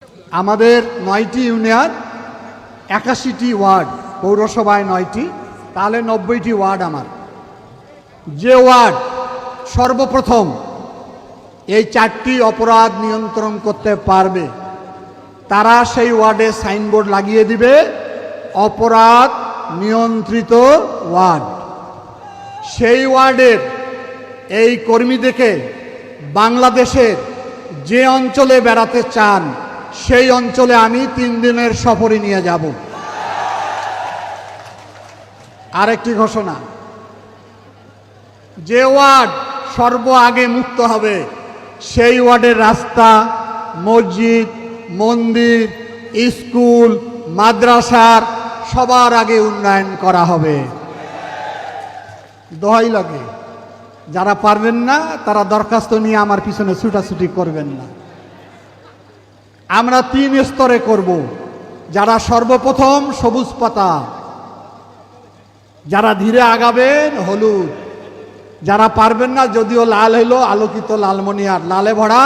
আমাদের ৯টি union ৮১টি word, পৌরসভায় ৯টি, তাহলে ৯০টি ওয়ার্ড আমার। যে ওয়ার্ড সর্বপ্রথম এই ৪টি অপরাধ নিয়ন্ত্রণ করতে পারবে তারা সেই ওয়ার্ডে সাইনবোর্ড লাগিয়ে দিবে অপরাধ নিয়ন্ত্রিত ওয়ার্ড। সেই ওয়ার্ডের এই কর্মীদেরকে বাংলাদেশের যে অঞ্চলে বেড়াতে চান সেই অঞ্চলে আমি ৩ দিনের সফরে নিয়ে যাব। আরেকটি ঘোষণা, যে ওয়ার্ড সর্ব আগে মুক্ত হবে সেই ওয়ার্ডের রাস্তা, মসজিদ, মন্দির, স্কুল, মাদ্রাসার সবার আগে উন্নয়ন করা হবে। দোহাই লাগে, যারা পারবেন না তারা দরখাস্ত নিয়ে আমার পিছনে ছুটাছুটি করবেন না। আমরা ৩ স্তরে করব। যারা সর্বপ্রথম সবুজ পাতা, যারা ধীরে আগাবেন হলুদ, যারা পারবেন না যদিও লাল হইল আলোকিত লালমনিয়ার লালে ভরা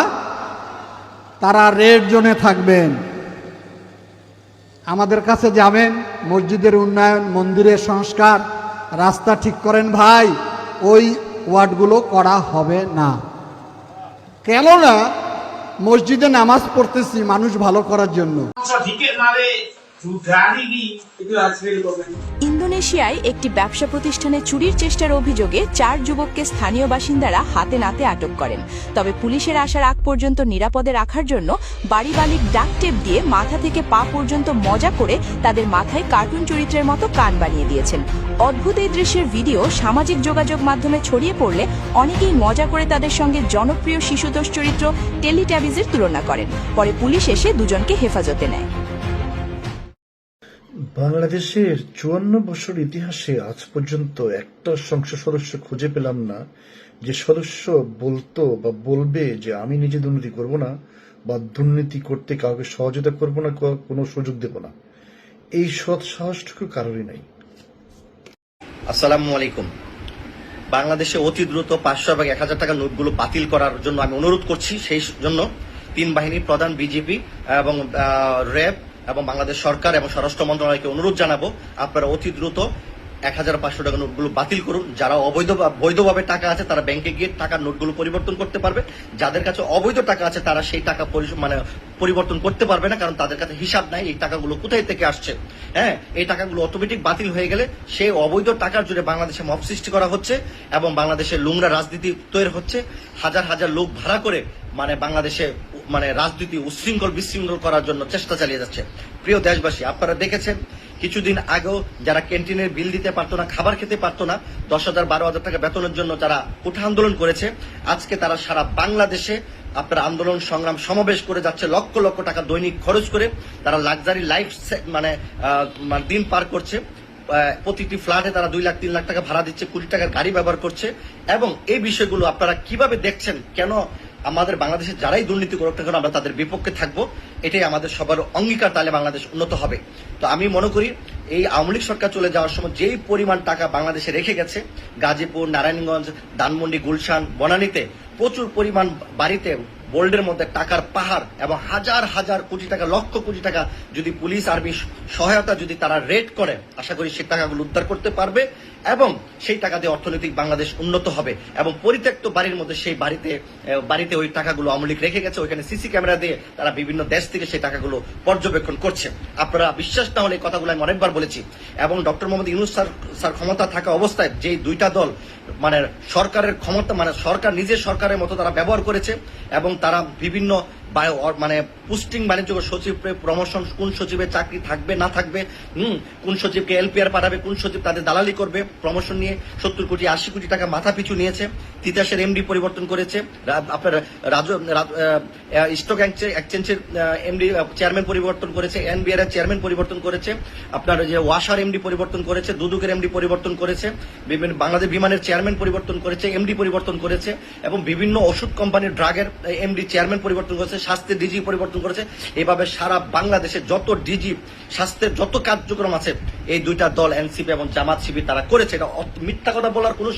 তারা রেড জোনে থাকবেন। আমাদের কাছে যাবেন, মসজিদের উন্নয়ন, মন্দিরের সংস্কার, রাস্তা ঠিক করেন ভাই, ওই ওয়ার্ডগুলো করা হবে না। কেননা মসজিদে নামাজ পড়তেছি মানুষ ভালো করার জন্য। ইন্দোনেশিয়ায় একটি ব্যবসা প্রতিষ্ঠানে চুরির চেষ্টার অভিযোগে ৪ যুবককে স্থানীয় বাসিন্দারা হাতে নাতে আটক করেন। তবে পুলিশের আসার আগ পর্যন্ত নিরাপদে রাখার জন্য বাড়ি মালিক ডাক টেপ দিয়ে মাথা থেকে পা পর্যন্ত মজা করে তাদের মাথায় কার্টুন চরিত্রের মতো কান বানিয়ে দিয়েছেন। অদ্ভুত এই দৃশ্যের ভিডিও সামাজিক যোগাযোগ মাধ্যমে ছড়িয়ে পড়লে অনেকেই মজা করে তাদের সঙ্গে জনপ্রিয় শিশুদোষ চরিত্র টেলিট্যাবিজের তুলনা করেন। পরে পুলিশ এসে দুজনকে হেফাজতে নেয়। বাংলাদেশের ৫৪ বছর ইতিহাসে আজ পর্যন্ত একটা সংসদ সদস্য খুঁজে পেলাম না যে সদস্য বলতো বা বলবে যে আমি নিজে দুর্নীতি করব না বা দুর্নীতি করতে কাউকে সহযোগিতা করব না, কোনো সুযোগ দেব না। এই সৎ সাহসটুকু কারোরই নাই। আসসালামু আলাইকুম। বাংলাদেশে অতি দ্রুত ৫০০ এবং ১,০০০ টাকা নোটগুলো বাতিল করার জন্য আমি অনুরোধ করছি। সেই জন্য ৩ বাহিনীর প্রধান, বিজেপি এবং র্যাব এবং বাংলাদেশ সরকার এবং স্বরাষ্ট্র মন্ত্রণালয়কে অনুরোধ জানাবো, আপনারা অতি দ্রুত ১,৫০০ টাকা নোটগুলো বাতিল করুন। যারা বৈধভাবে টাকা আছে তারা ব্যাংকে গিয়ে টাকার নোটগুলো পরিবর্তন করতে পারবে। যাদের কাছে অবৈধ টাকা আছে তারা সেই টাকা পরিবর্তন করতে পারবে না, কারণ তাদের কাছে হিসাব নাই এই টাকাগুলো কোথায় থেকে আসছে। হ্যাঁ, এই টাকাগুলো অটোমেটিক বাতিল হয়ে গেলে সেই অবৈধ টাকার জুড়ে বাংলাদেশে মব সৃষ্টি করা হচ্ছে এবং বাংলাদেশে লুংরা রাজনীতি তৈরি হচ্ছে। হাজার হাজার লোক ভাড়া করে বাংলাদেশে রাজনীতি উশৃঙ্খল বিশৃঙ্খল করার জন্য চেষ্টা চালিয়ে যাচ্ছে। প্রিয় দেশবাসী, আপনারা দেখেছেন কিছুদিন আগেও যারা ক্যান্টিনের বিল দিতে পারতো না, খাবার খেতে পারতো না, ১০,০০০ ১২,০০০ টাকা বেতনের জন্য যারা উঠা আন্দোলন করেছে, আজকে তারা সারা বাংলাদেশে আপনার আন্দোলন সংগ্রাম সমাবেশ করে যাচ্ছে। লক্ষ লক্ষ টাকা দৈনিক খরচ করে তারা লাক্সারি লাইফ দিন পার করছে। প্রতিটি ফ্ল্যাটে তারা ২ লাখ ৩ লাখ টাকা ভাড়া দিচ্ছে, কোটি টাকার গাড়ি ব্যবহার করছে। এবং এই বিষয়গুলো আপনারা কিভাবে দেখছেন? কেন আমাদের বাংলাদেশে যারাই দুর্নীতি করুক না কেন আমরা তাদের বিপক্ষে থাকবো, এটাই আমাদের সবার অঙ্গীকার। তাহলে বাংলাদেশ উন্নত হবে। তো আমি মনে করি এই আওয়ামী লীগ সরকার চলে যাওয়ার সময় যেই পরিমাণ টাকা বাংলাদেশে রেখে গেছে, গাজীপুর, নারায়ণগঞ্জ, ধানমন্ডি, গুলশান, বনানীতে প্রচুর পরিমাণ বাড়িতে বোল্ডের মধ্যে টাকার পাহাড় এবং হাজার হাজার কোটি টাকা, লক্ষ কোটি টাকা যদি পুলিশ আর্মি সহায়তা যদি তারা রেড করে, আশা করি সেই টাকাগুলো উদ্ধার করতে পারবে এবং সেই টাকা দিয়ে অর্থনৈতিক বাংলাদেশ উন্নত হবে। এবং পরিত্যক্ত বাড়ির মধ্যে সেই বাড়িতে ওই টাকাগুলো আওয়ামী লীগ রেখে গেছে, ওইখানে সিসি ক্যামেরা দিয়ে তারা বিভিন্ন দেশ থেকে সেই টাকাগুলো পর্যবেক্ষণ করছে। আপনারা বিশ্বাস না হলে এই কথাগুলো আমি অনেকবার বলেছি। এবং ডক্টর মোহাম্মদ ইউনূস স্যার ক্ষমতা থাকা অবস্থায় যেই 2টা দল সরকারের ক্ষমতা সরকার নিজের সরকারের মতো তারা ব্যবহার করেছে এবং তারা বিভিন্ন পোস্টিং বাণিজ্য সচিব প্রমোশন, কোন সচিবের চাকরি থাকবে না থাকবে, কোন সচিবকে এলপিআর পাঠাবে, কোন সচিব তাদের দালালি করবে, প্রমোশন নিয়ে ৭০ কোটি ৮০ কোটি টাকা মাথা পিছু নিয়েছে। তিতাসের এমডি পরিবর্তন করেছে, আপনার স্টক এক্সচেঞ্জের এমডি চেয়ারম্যান পরিবর্তন করেছে, এনবিআর এর চেয়ারম্যান পরিবর্তন করেছে, আপনার যে ওয়াসার এমডি পরিবর্তন করেছে, দুদকের এমডি পরিবর্তন করেছে, বিভিন্ন বাংলাদেশ বিমানের চেয়ারম্যান পরিবর্তন করেছে, এমডি পরিবর্তন করেছে এবং বিভিন্ন ওষুধ কোম্পানির ড্রাগের এমডি চেয়ারম্যান পরিবর্তন করেছে। স্বাস্থ্যের ডিজি পরিবর্তন করেছে, এভাবে সারা বাংলাদেশে যত ডিজি স্বাস্থ্যের যত কার্যক্রম আছে এই দুইটা দল এনসিপি এবং জামাত শিবির তারা করেছে। এটা মিথ্যা কথা বলার কোনো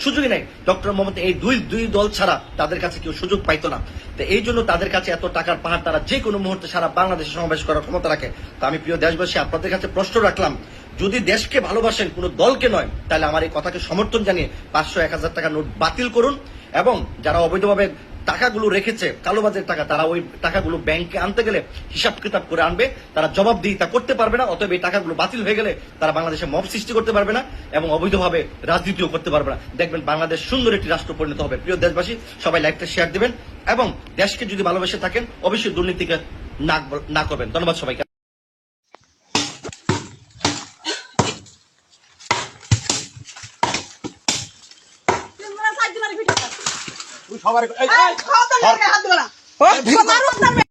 সুযোগই নাই। ডক্টর মোহাম্মদ এই দুই দল ছাড়া তাদের কাছে কেউ সুযোগ পাইতো না। তো এই জন্য তাদের কাছে এত টাকার পাহাড়, তারা যে কোনো মুহূর্তে সারা বাংলাদেশে সমাবেশ করার ক্ষমতা রাখে। তো আমি প্রিয় দেশবাসী আপনাদের কাছে প্রশ্ন রাখলাম, যদি দেশকে ভালোবাসেন কোনো দলকে নয়, তাহলে আমার এই কথাকে সমর্থন জানিয়ে 500-1000 টাকা নোট বাতিল করুন এবং যারা অবৈধভাবে টাকাগুলো রেখেছে কালোবাজারের টাকা, তারা ওই টাকাগুলো ব্যাংকে আনতে গেলে হিসাব কিতাব করে আনবে, তারা জবাবদিহিতা করতে পারবে না। অতএব এই টাকাগুলো বাতিল হয়ে গেলে তারা বাংলাদেশে মব সৃষ্টি করতে পারবে না এবং অবৈধভাবে রাজনীতিও করতে পারবে না। দেখবেন বাংলাদেশ সুন্দর একটি রাষ্ট্র পরিণত হবে। প্রিয় দেশবাসী, সবাই লাইভটা শেয়ার দিবেন এবং দেশকে যদি ভালোবেসে থাকেন অবশ্যই দুর্নীতিকে না করবেন। ধন্যবাদ সবাইকে।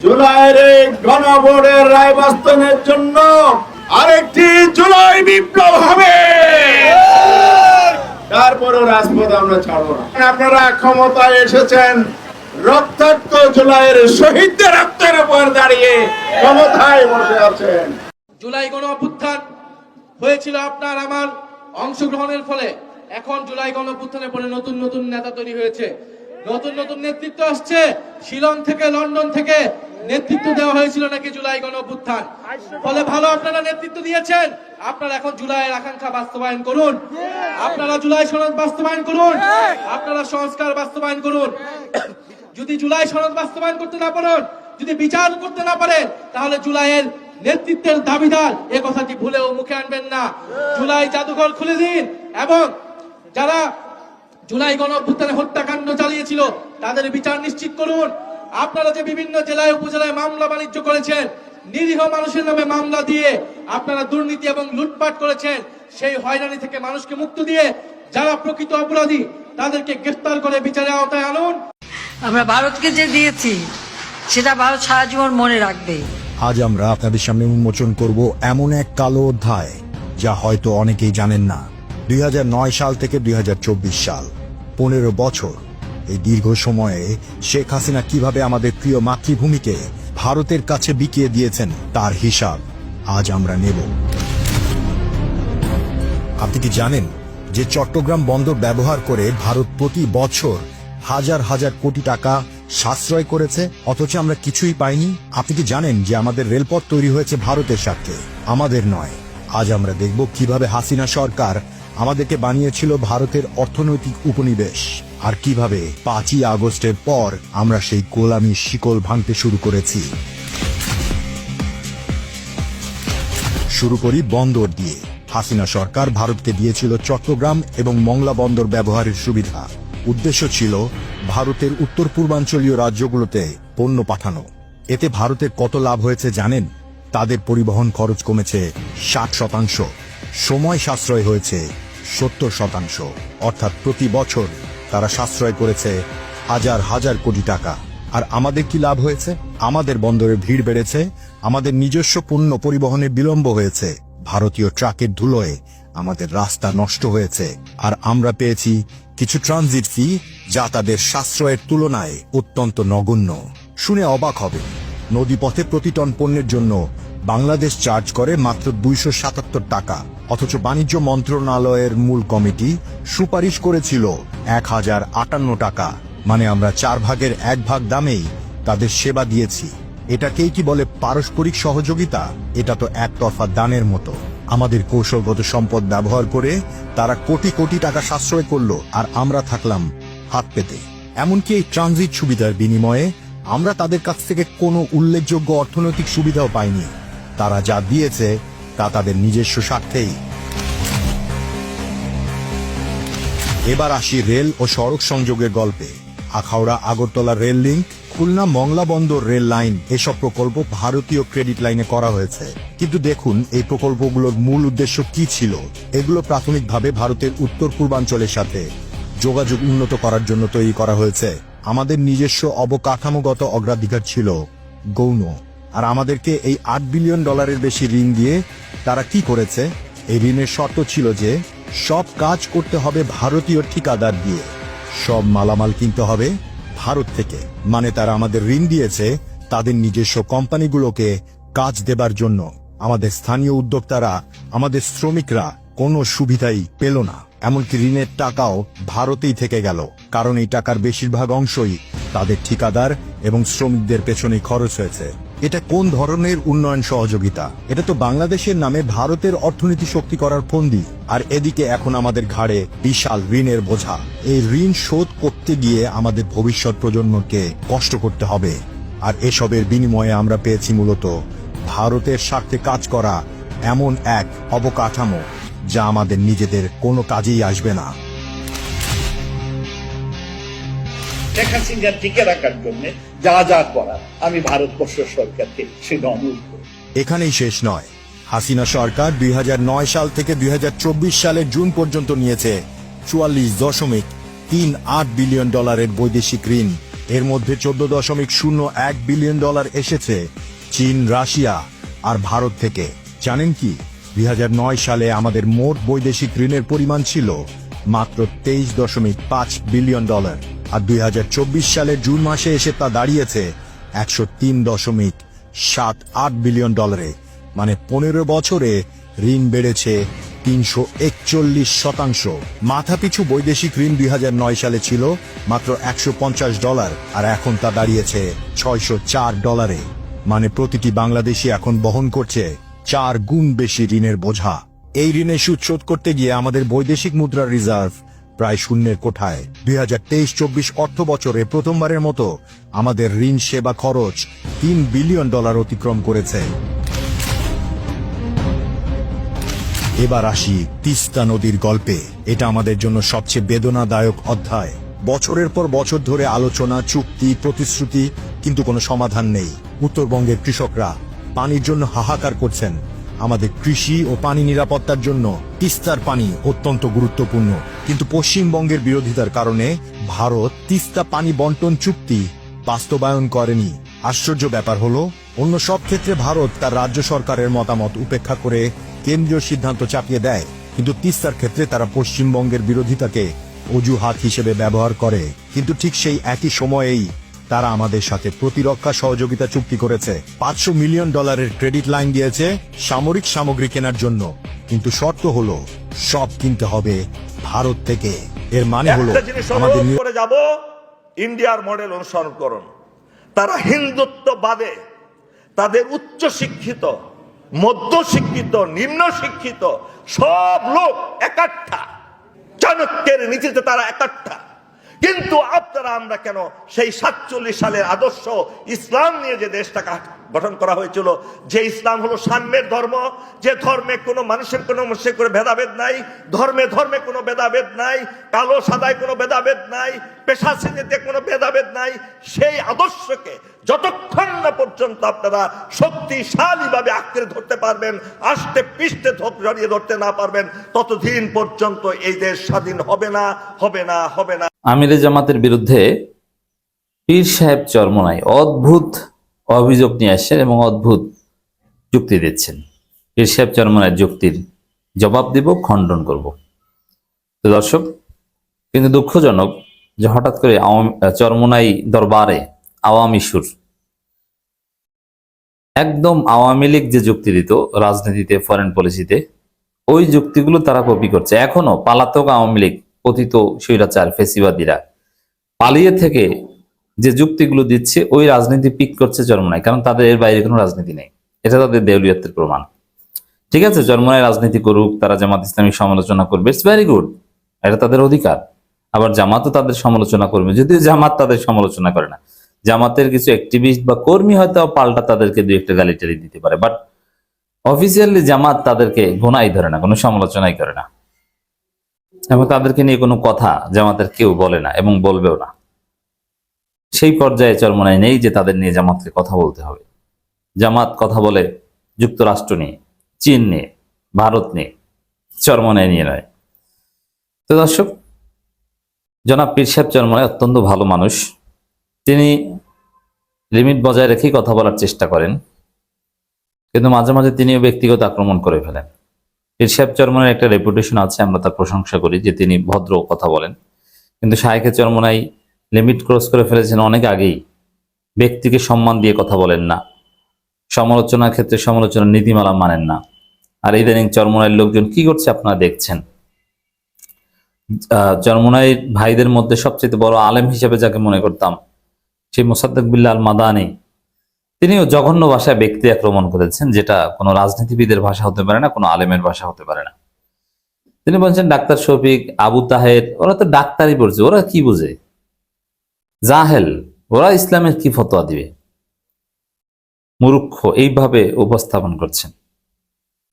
জুলাইয়ের এই গণভোটের রায় বাস্তবায়নের জন্য আরেকটি জুলাই বিপ্লব হবে, তারপরও রাজপথ আমরা ছাড়বো না। আপনারা ক্ষমতায় এসেছেন রক্তাক্ত জুলাইয়ের শহীদদের রক্তের উপর দাঁড়িয়ে ক্ষমতায় বসে আছেন। জুলাই গণ অভ্যুত্থান হয়েছিল আপনার আমার অংশগ্রহণের ফলে। এখন জুলাই গণ অভ্যুত্থানের পরে নতুন নতুন নেতা তৈরি হয়েছে, নতুন নতুন নেতৃত্ব আসছে। শিলং থেকে, লন্ডন থেকে নেতৃত্ব দেওয়া হয়েছিল নাকি জুলাই গণ অভ্যুত্থান। ফলে ভালো আপনারা নেতৃত্ব দিয়েছেন। আপনারা এখন জুলাইয়ের আকাঙ্ক্ষা বাস্তবায়ন করুন, আপনারা জুলাই সনদ বাস্তবায়ন করুন, আপনারা সংস্কার বাস্তবায়ন করুন। যদি জুলাই সনদ বাস্তবায়ন করতে না পারেন, যদি বিচার করতে না পারেন, তাহলে জুলাইয়ের নেতৃত্বের দাবিদার এ কথাটি ভুলেও মুখে আনবেন না। জুলাই জাদুঘর খুলে দিন এবং যারা জুলাই গণ অভ্যুত্থানে হত্যাকাণ্ড চালিয়েছিল তাদের বিচার নিশ্চিত করুন। আপনারা যে বিভিন্ন জেলায় উপজেলায় মামলা বাণিজ্য করেছেন, নিরীহ মানুষের নামে মামলা দিয়ে আপনারা দুর্নীতি এবং লুটপাট করেছেন, সেই হয়রানি থেকে মানুষকে মুক্তি দিয়ে যারা প্রকৃত অপরাধী তাদেরকে গ্রেফতার করে বিচারের আওতায় আনুন। আমরা ভারতকে যে দিয়েছি সেটা ভারত সারা জীবন মনে রাখবে। আজ আমরা আপনাদের সামনে উন্মোচন করব এমন এক কালো অধ্যায় যা হয়তো অনেকেই জানেন না। 2009 সাল থেকে 2024 সাল 15 বছর, এই দীর্ঘ সময়ে শেখ হাসিনা কিভাবে আমাদের প্রিয় মাতৃভূমিকে ভারতের কাছে বিকিয়ে দিয়েছেন তার হিসাব আজ আমরা নেব। আপনি কি জানেন যে চট্টগ্রাম বন্দর ব্যবহার করে ভারত প্রতি বছর হাজার হাজার কোটি টাকা সাশ্রয় করেছে, অথচ আমরা কিছুই পাইনি? আপনি কি জানেন যে আমাদের রেলপথ তৈরি হয়েছে ভারতের স্বার্থে, আমাদের নয়? আজ আমরা দেখব কিভাবে হাসিনা সরকার আমাদেরকে বানিয়েছিল ভারতের অর্থনৈতিক উপনিবেশ, আর কিভাবে 5ই আগস্টের পর আমরা সেই গোলামি শিকল ভাঙতে শুরু করেছি। শুরু করি বন্দর দিয়ে। হাসিনা সরকার ভারতকে দিয়েছিল চট্টগ্রাম এবং মংলা বন্দর ব্যবহারের সুবিধা। উদ্দেশ্য ছিল ভারতের উত্তর পূর্বাঞ্চলীয় রাজ্যগুলোতে পণ্য পাঠানো। এতে ভারতের কত লাভ হয়েছে জানেন? তাদের পরিবহন খরচ কমেছে 60%, সময় সাশ্রয় হয়েছে 70%, অর্থাৎ প্রতি বছর তারা সাশ্রয় করেছে হাজার হাজার কোটি টাকা। আর আমাদের কি লাভ হয়েছে? আমাদের বন্দরে ভিড় বেড়েছে, আমাদের নিজস্ব পণ্য পরিবহনে বিলম্ব হয়েছে, ভারতীয় ট্রাকের ধুলোয় আমাদের রাস্তা নষ্ট হয়েছে, আর আমরা পেয়েছি কিছু ট্রানজিট ফি যা তাদের সাশ্রয়ের তুলনায় অত্যন্ত নগণ্য। শুনে অবাক হবে, নদীপথে প্রতি টন পণ্যের জন্য বাংলাদেশ চার্জ করে মাত্র 277 টাকা, অথচ বাণিজ্য মন্ত্রণালয়ের মূল কমিটি সুপারিশ করেছিল 1058 টাকা। মানে আমরা 4 ভাগের 1 ভাগ দামেই তাদের সেবা দিয়েছি। এটাকেই কি বলে পারস্পরিক সহযোগিতা? এটা তো একতরফা দানের মতো। আমাদের কৌশলগত সম্পদ ব্যবহার করে তারা কোটি কোটি টাকা সাশ্রয় করলো, আর আমরা থাকলাম হাত পেতে। এমনকি এই ট্রানজিট সুবিধার বিনিময়ে আমরা তাদের কাছ থেকে কোনো উল্লেখযোগ্য অর্থনৈতিক সুবিধাও পাইনি। তারা যা দিয়েছে তা তাদের নিজস্ব স্বার্থেই। এবার আসি রেল ও সড়ক সংযোগের গল্পে। আখাউড়া আগরতলা রেল লিংক, খুলনা মংলা বন্দর রেল লাইন, এসব প্রকল্প ভারতীয় ক্রেডিট লাইনে করা হয়েছে। কিন্তু দেখুন এই প্রকল্পগুলোর মূল উদ্দেশ্য কি ছিল? এগুলো প্রাথমিকভাবে ভারতের উত্তর পূর্বাঞ্চলের সাথে যোগাযোগ উন্নত করার জন্য তৈরি করা হয়েছে। আমাদের নিজস্ব অবকাঠামোগত অগ্রাধিকার ছিল গৌণ। আর আমাদেরকে এই $8 বিলিয়ন বেশি ঋণ দিয়ে তারা কি করেছে? এই ঋণের শর্ত ছিল যে সব কাজ করতে হবে ভারতীয় ঠিকাদার দিয়ে, সব মালামাল কিনতে হবে ভারত থেকে। মানে তারা আমাদের ঋণ দিয়েছে তাদের নিজস্ব কোম্পানিগুলোকে কাজ দেবার জন্য। আমাদের স্থানীয় উদ্যোক্তারা, আমাদের শ্রমিকরা কোনো সুবিধাই পেল না। এমনকি ঋণের টাকাও ভারতেই থেকে গেল, কারণ এই টাকার বেশিরভাগ অংশই তাদের ঠিকাদার এবং শ্রমিকদের পেছনেই খরচ হয়েছে। এটা কোন ধরনের উন্নয়ন সহযোগিতা? এটা তো বাংলাদেশের নামে ভারতের অর্থনীতি শক্তি করার ফন্দি। আর এদিকে এখন আমাদের ঘাড়ে বিশাল ঋণের বোঝা। এই ঋণ শোধ করতে গিয়ে আমাদের ভবিষ্যৎ প্রজন্মকে কষ্ট করতে হবে। আর এসবের বিনিময়ে আমরা পেয়েছি মূলত ভারতের স্বার্থে কাজ করা এমন এক অবকাঠামো যা আমাদের নিজেদের কোনো কাজেই আসবে না। শেখ হাসিনা টিকে রাখার জন্য যা যা করার আমি ভারতবর্ষ সরকারকে সেটা অনুরোধ করি। এখানেই শেষ নয়। হাসিনা সরকার 2009 সাল থেকে 2024 সালের জুন পর্যন্ত নিয়েছে 44.38 বিলিয়ন ডলারের বৈদেশিক ঋণ। এর মধ্যে 14.01 বিলিয়ন ডলার এসেছে চীন, রাশিয়া আর ভারত থেকে। জানেন কি, 2009 সালে আমাদের মোট বৈদেশিক ঋণের পরিমাণ ছিল মাত্র 23.5 বিলিয়ন ডলার, আর 2024 সালের জুন মাসে এসে তা দাঁড়িয়েছে 103.78 বিলিয়ন ডলারে। মানে 15 বছরে ঋণ বেড়েছে 341%। মাথাপিছু বৈদেশিক ঋণ 2009 সালে ছিল মাত্র $150, আর এখন তা দাঁড়িয়েছে $604। মানে প্রতিটি বাংলাদেশী এখন বহন করছে 4 গুণ বেশি ঋণের বোঝা। এই ঋণের সুদ শোধ করতে গিয়ে আমাদের বৈদেশিক মুদ্রার রিজার্ভ প্রায় শূন্যের কোঠায়। 2023-24 অর্থ বছরে প্রথমবারের মতো আমাদের ঋণ সেবা খরচ $3 বিলিয়ন অতিক্রম করেছে। এবার আসি তিস্তা নদীর গল্পে। এটা আমাদের জন্য সবচেয়ে বেদনাদায়ক অধ্যায়। বছরের পর বছর ধরে আলোচনা, চুক্তি, প্রতিশ্রুতি, কিন্তু কোনো সমাধান নেই। উত্তরবঙ্গের কৃষকরা পানির জন্য হাহাকার করছেন। আমাদের কৃষি ও পানি নিরাপত্তার জন্য তিস্তার পানি অত্যন্ত গুরুত্বপূর্ণ, কিন্তু পশ্চিমবঙ্গের বিরোধিতার কারণে ভারত তিস্তা পানি বন্টন চুক্তি বাস্তবায়ন করেনি। আশ্চর্য ব্যাপার হলো, অন্য সব ক্ষেত্রে ভারত তার রাজ্য সরকারের মতামত উপেক্ষা করে কেন্দ্রীয় সিদ্ধান্ত চাপিয়ে দেয়, কিন্তু তিস্তার ক্ষেত্রে তারা পশ্চিমবঙ্গের বিরোধিতাকে অজুহাত হিসেবে ব্যবহার করে। কিন্তু ঠিক সেই একই সময়েই তারা আমাদের সাথে প্রতিরক্ষা সহযোগিতা চুক্তি করেছে। $500 মিলিয়ন ক্রেডিট লাইন দিয়েছে সামরিক সামগ্রী কেনার জন্য, কিন্তু শর্ত হলো সব কিনতে হবে ভারত থেকে। এর মানে হলো আমাদের করে যাব ইন্ডিয়ার মডেল অনুসরণ করুন। তারা হিন্দুত্ববাদে তাদের উচ্চ শিক্ষিত, মধ্য শিক্ষিত, নিম্ন শিক্ষিত সব লোক একাট্টা, চাণক্যের নীতিতে তারা একাট্টা। কিন্তু আপনারা আমরা কেন সেই 47 সালের আদর্শ ইসলাম নিয়ে যে দেশটাকে গঠন করা হয়েছিল, যে ইসলাম হলো সাম্যের ধর্ম, যে ধর্মে কোনো মানুষের কোনো ভেদাভেদ নাই, ধর্মে ধর্মে কোনো ভেদাভেদ নাই, কালো সাদায় কোনো ভেদাভেদ নাই, পেশা শ্রেণীতে কোনো ভেদাভেদ নাই, সেই আদর্শকে যতক্ষণ না পর্যন্ত আপনারা শক্তিশালী ভাবে আঁকড়ে ধরতে পারবেন, আষ্টে পৃষ্ঠে জড়িয়ে ধরতে না পারবেন, ততদিন পর্যন্ত এই দেশ স্বাধীন হবে না, হবে না, হবে না। আমিরে জামাতের বিরুদ্ধে পীর সাহেব চরমনাই অদ্ভুত অভিযোগ নিয়ে আসছেন এবং অদ্ভুত যুক্তি দিচ্ছেন। পীর সাহেব চরমনাইয়ের যুক্তির জবাব দিব, খণ্ডন করব। তো দর্শক, কিন্তু দুঃখজনক যে হঠাৎ করে চরমনাই দরবারে আওয়ামী সুর, একদম আওয়ামী লীগ যে যুক্তি দিত রাজনীতিতে, ফরেন পলিসিতে, ওই যুক্তিগুলো তারা কপি করছে। এখনো পালাতক আওয়ামী লীগ, পতিত স্বৈরাচার ফেসিবাদীরা পালিয়ে থেকে যে যুক্তিগুলো দিচ্ছে, ওই রাজনীতি পিক করছে চরমনাই, কারণ তাদের এর বাইরে কোনো রাজনীতি নেই। এটা তাদের দেউলিয়াতের প্রমাণ। ঠিক আছে, চরমনাই রাজনীতি করুক, তারা জামাত ইসলামী সমালোচনা করবে, ইটস ভেরি গুড, এটা তাদের অধিকার। আবার জামাতও তাদের সমালোচনা করবে, যদিও জামাত তাদের সমালোচনা করে না। জামাতের কিছু অ্যাক্টিভিস্ট বা কর্মী হয়তো পাল্টা তাদেরকে দুই একটা গালি টালি দিতে পারে, বাট অফিসিয়ালি জামাত তাদেরকে গোনাই ধরে না, কোনো সমালোচনাই করে না, এবং তাদেরকে নিয়ে কোনো কথা জামাতের কেউ বলে না এবং বলবেও না। সেই পর্যায়ে চরমনাই নেই যে তাদের নিয়ে জামাতকে কথা বলতে হবে। জামাত কথা বলে যুক্তরাষ্ট্র নিয়ে, চীন নিয়ে, ভারত নিয়ে, চরমনাই নিয়ে নয়। তো দর্শক, জনাব পীর সাহেব চরমনাই অত্যন্ত ভালো মানুষ। তিনি লিমিট বজায় রেখেই কথা বলার চেষ্টা করেন, কিন্তু মাঝে মাঝে তিনিও ব্যক্তিগত আক্রমণ করে ফেলেন। পীর সাহেব চরমনাইয়ের একটা রেপুটেশন আছে, আমরা তার প্রশংসা করি যে তিনি ভদ্র কথা বলেন, কিন্তু শায়েখে চরমনাই লিমিট ক্রস করে ফেলেছেন অনেক আগেই। ব্যক্তিকে সম্মান দিয়ে কথা বলেন না, সমালোচনার ক্ষেত্রে সমালোচনার নীতিমালা মানেন না। আর ইদানিং চরমোনাইয়ের লোকজন কি করছে আপনারা দেখছেন। চরমোনাই ভাইদের মধ্যে সবচেয়ে বড় আলেম হিসেবে যাকে মনে করতাম সেই মোসাদ্দেক বিল্লাহ আল মাদানী, তিনিও জঘন্য ভাষায় ব্যক্তি আক্রমণ করেছেন, যেটা কোনো রাজনীতিবিদের ভাষা হতে পারে না, কোনো আলেমের ভাষা হতে পারে না। তিনি বলছেন ডাক্তার শফিক, আবু তাহের, ওরা তো ডাক্তারই পড়ছে, ওরা কি বুঝে, জাহেল, ওরা ইসলামের কি ফতোয়া দিবে, মূর্খ, এইভাবে উপস্থাপন করছেন।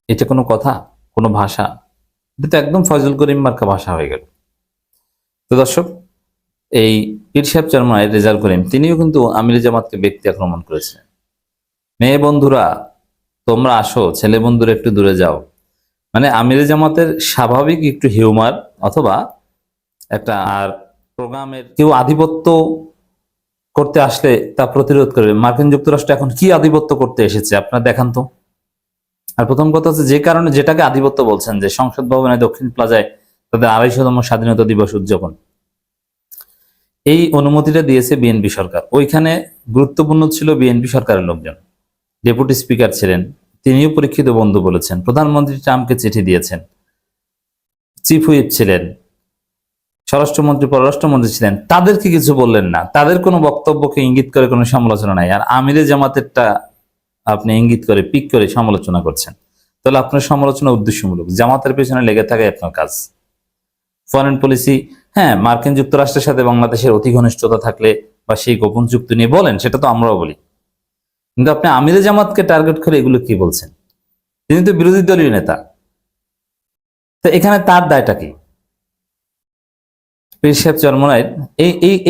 এটা কোনো কথা, কোনো ভাষা? এটা তো একদম ফয়জুল করিম মার্কা ভাষা হয়ে গেল। তো দর্শক, এই পীর সাহেব চরমোনাই রেজাউল করিম তিনিও কিন্তু আমির জামাতকে ব্যক্তি আক্রমণ করেছেন। মেয়ে বন্ধুরা তোমরা আসো, ছেলে বন্ধুরা একটু দূরে যাও। মানে আমির জামাতের স্বাভাবিক একটু হিউমার অথবা একটা আর প্রোগ্রামের কেউ আধিপত্য করতে আসলে তা প্রতিরোধ করবে। মার্কিন যুক্তরাষ্ট্র এখন কি আধিপত্য করতে এসেছে আপনারা দেখান তো। আর প্রথম কথা হচ্ছে, যে কারণে যেটাকে আধিপত্য বলছেন, যে সংসদ ভবনে দক্ষিণ প্লাজায় তাদের 250তম স্বাধীনতা দিবস উদযাপন, এই অনুমতিটা দিয়েছে বিএনপি সরকার। ওইখানে গুরুত্বপূর্ণ ছিল বিএনপি সরকারের লোকজন, ডেপুটি স্পিকার ছিলেন, তিনিও পরীক্ষিত বন্ধু বলেছেন, প্রধানমন্ত্রী ট্রাম্পকে চিঠি দিয়েছেন, চিফ হুইপ ছিলেন, স্বরাষ্ট্রমন্ত্রী পররাষ্ট্রমন্ত্রী ছিলেন, তাদেরকে কিছু বললেন না, তাদের কোনো বক্তব্যকে ইঙ্গিত করে কোনো সমালোচনা নাই। আর আমিরে জামাতেরটা আপনি ইঙ্গিত করে পিক করে সমালোচনা করছেন, তাহলে আপনার সমালোচনা উদ্দেশ্যমূলক, জামাতের পেছনে লেগে থাকাই আপনার কাজ। ফরেন পলিসি, হ্যাঁ, মার্কিন যুক্তরাষ্ট্রের সাথে বাংলাদেশের অতি ঘনিষ্ঠতা থাকলে বা সেই গোপন চুক্তি নিয়ে বলেন, সেটা তো আমরাও বলি, কিন্তু আপনি আমিরে জামাতকে টার্গেট করে এগুলো কি বলছেন? তিনি তো বিরোধী দলীয় নেতা, তো এখানে তার দায়টা কি? পীর সাহেব চরমোনাইর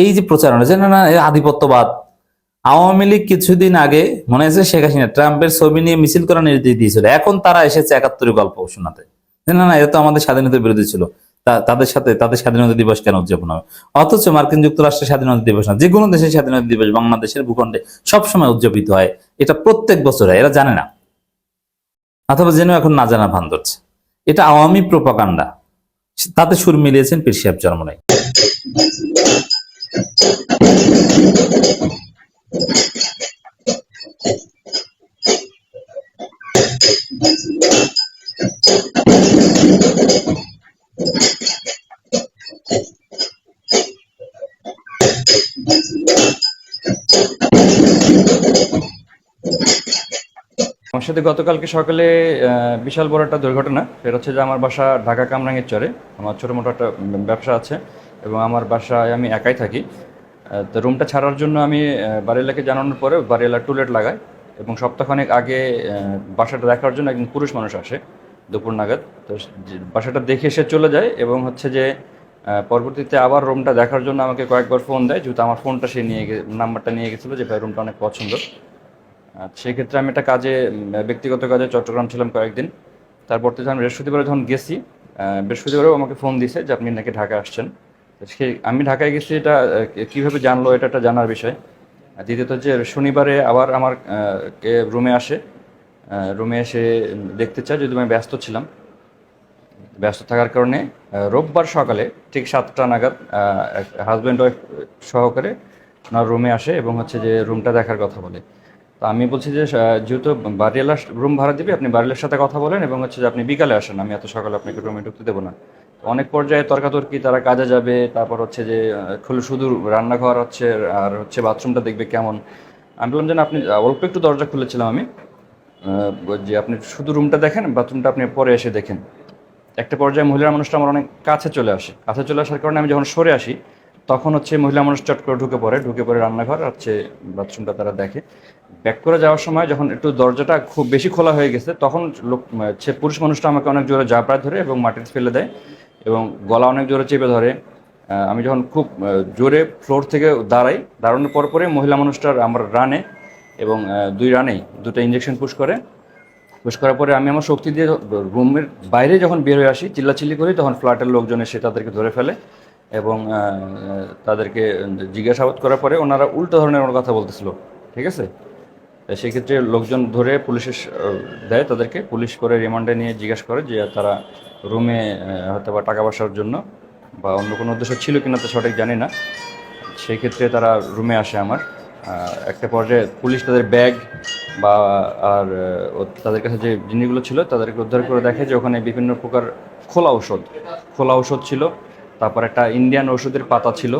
এই যে প্রচারণা, যে না আধিপত্যবাদ, আওয়ামী লীগ কিছুদিন আগে মনে আছে শেখ হাসিনা ট্রাম্পের ছবি নিয়ে মিছিল করার নির্দেশ দিয়েছিল, এখন তারা এসেছে 71 গল্প শোনাতে। না, এটা তো আমাদের স্বাধীনতার বিরোধী ছিল, তাদের সাথে তাদের স্বাধীনতা দিবস কেন উদযাপন হবে? অথচ মার্কিন যুক্তরাষ্ট্রের স্বাধীনতা দিবস না, যে কোনো দেশের স্বাধীনতা দিবস বাংলাদেশের ভূখণ্ডে সবসময় উদযাপিত হয়, এটা প্রত্যেক বছর হয়। এরা জানে না, অথবা যেন এখন না জানা ভান ধরছে। এটা আওয়ামী প্রোপাগান্ডা, তাতে সুর মিলিয়েছেন পীর সাহেব চরমোনাই। আমার সাথে গতকালকে সকালে বিশাল বড় একটা দুর্ঘটনা। সেটা হচ্ছে যে আমার বাসা ঢাকা কামরাঙ্গীর চরে, আমার ছোটো মোটো একটা ব্যবসা আছে এবং আমার বাসায় আমি একাই থাকি। তো রুমটা ছাড়ার জন্য আমি বাড়িওয়ালাকে জানানোর পরে বাড়িওয়ালা টুলেট লাগায় এবং সপ্তাহখানেক আগে বাসাটা দেখার জন্য একজন পুরুষ মানুষ আসে দুপুর নাগাদ। তো বাসাটা দেখে সে চলে যায় এবং হচ্ছে যে পরবর্তীতে আবার রুমটা দেখার জন্য আমাকে কয়েকবার ফোন দেয়, যেহেতু আমার ফোনটা সে নাম্বারটা নিয়ে গেছিলো যে ভাই রুমটা অনেক পছন্দ। সেক্ষেত্রে আমি একটা কাজে, ব্যক্তিগত কাজে চট্টগ্রাম ছিলাম কয়েকদিন। তারপর থেকে আমি বৃহস্পতিবারে যখন গেছি, বৃহস্পতিবারেও আমাকে ফোন দিয়েছে যে আপনি নাকি ঢাকা আসছেন। আমি ঢাকায় গেছি, এটা কীভাবে জানলো এটা একটা জানার বিষয়। দ্বিতীয়ত যে শনিবারে আবার আমার রুমে আসে, রুমে এসে দেখতে চায়, যদি আমি ব্যস্ত ছিলাম, ব্যস্ত থাকার কারণে রোববার সকালে ঠিক 7টা নাগাদ হাজব্যান্ড ওয়াইফ সহকারে ওনার রুমে আসে এবং হচ্ছে যে রুমটা দেখার কথা বলে। তো আমি বলছি যে যেহেতু বাড়িওয়ালা রুম ভাড়া দিবে, আপনি বাড়িওয়ালার সাথে কথা বলেন এবং হচ্ছে যে আপনি বিকালে আসেন, আমি এত সকালে আপনাকে রুমে ঢুকতে দেবো না। অনেক পর্যায়ে তর্কাতর্কি, তারা কাজে যাবে, তারপর হচ্ছে যে শুধু রান্নাঘর হচ্ছে আর হচ্ছে বাথরুমটা দেখবে কেমন। আমি বললাম যে না, আপনি অল্প একটু দরজা খুলেছিলাম আমি, যে আপনি শুধু রুমটা দেখেন, বাথরুমটা আপনি পরে এসে দেখেন। একটা পর্যায়ে মহিলা মানুষটা আমার অনেক কাছে চলে আসার কারণে আমি যখন সরে আসি তখন হচ্ছে মহিলা মানুষ চট করে ঢুকে পড়ে রান্নাঘর হচ্ছে বাথরুমটা তারা দেখে। ব্যাক করে যাওয়ার সময় যখন একটু দরজাটা খুব বেশি খোলা হয়ে গেছে, তখন সে পুরুষ মানুষটা আমাকে অনেক জোরে জাপড়া ধরে এবং মাটিতে ফেলে দেয় এবং গলা অনেক জোরে চেপে ধরে। আমি যখন খুব জোরে ফ্লোর থেকে দাঁড়ানোর পরে মহিলা মানুষটার আমার রানে এবং দুটো ইঞ্জেকশন পুশ করার পরে আমি আমার শক্তি দিয়ে রুমের বাইরে যখন বের হয়ে আসি, চিল্লাচিল্লি করি, তখন ফ্ল্যাটের লোকজন এসে তাদেরকে ধরে ফেলে এবং তাদেরকে জিজ্ঞাসাবাদ করার পরে ওনারা উল্টো ধরনের কথা বলতেছিল, ঠিক আছে। সেক্ষেত্রে লোকজন ধরে পুলিশে দেয়, তাদেরকে পুলিশ করে রিমান্ডে নিয়ে জিজ্ঞাসা করে যে তারা রুমে হয়তো বা টাকা পয়সার জন্য বা অন্য কোনো উদ্দেশ্য ছিল কিনা তো সঠিক জানি না। সেই ক্ষেত্রে তারা রুমে আসে আমার। একটা পর্যায়ে পুলিশ তাদের ব্যাগ বা আর তাদের কাছে যে জিনিসগুলো ছিল তাদেরকে উদ্ধার করে দেখে যে ওখানে বিভিন্ন প্রকার খোলা ঔষধ ছিল, তারপর একটা ইন্ডিয়ান ওষুধের পাতা ছিল,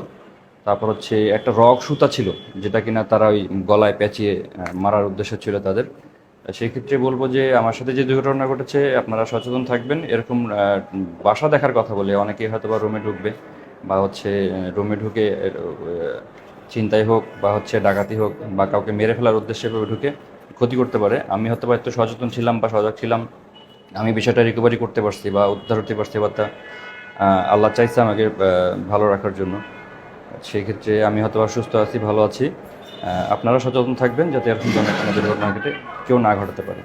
তারপর হচ্ছে একটা রক সুতা ছিল যেটা কিনা তারা ওই গলায় পেঁচিয়ে মারার উদ্দেশ্য ছিল তাদের। সেই ক্ষেত্রে বলবো যে আমার সাথে যে দুর্ঘটনা ঘটেছে আপনারা সচেতন থাকবেন। এরকম বাসা দেখার কথা বলে অনেকেই হয়তো বা রুমে ঢুকবে বা হচ্ছে রুমে ঢুকে ছিনতাই হোক বা হচ্ছে ডাকাতি হোক বা কাউকে মেরে ফেলার উদ্দেশ্যে ঢুকে ক্ষতি করতে পারে। আমি হয়তো বা একটু সচেতন ছিলাম বা সজাগ ছিলাম, আমি বিষয়টা রিকভারি করতে পারছি বা উদ্ধার হতে পারছি, বা আল্লাহ চাইছে আমাকে ভালো রাখার জন্য। সেই ক্ষেত্রে আমি হয়তো বা সুস্থ আছি, ভালো আছি। আপনারা সচেতন থাকবেন যাতে এরকম ধরনের কোনো দুর্ঘটনা ঘটে কেউ না ঘটাতে পারে।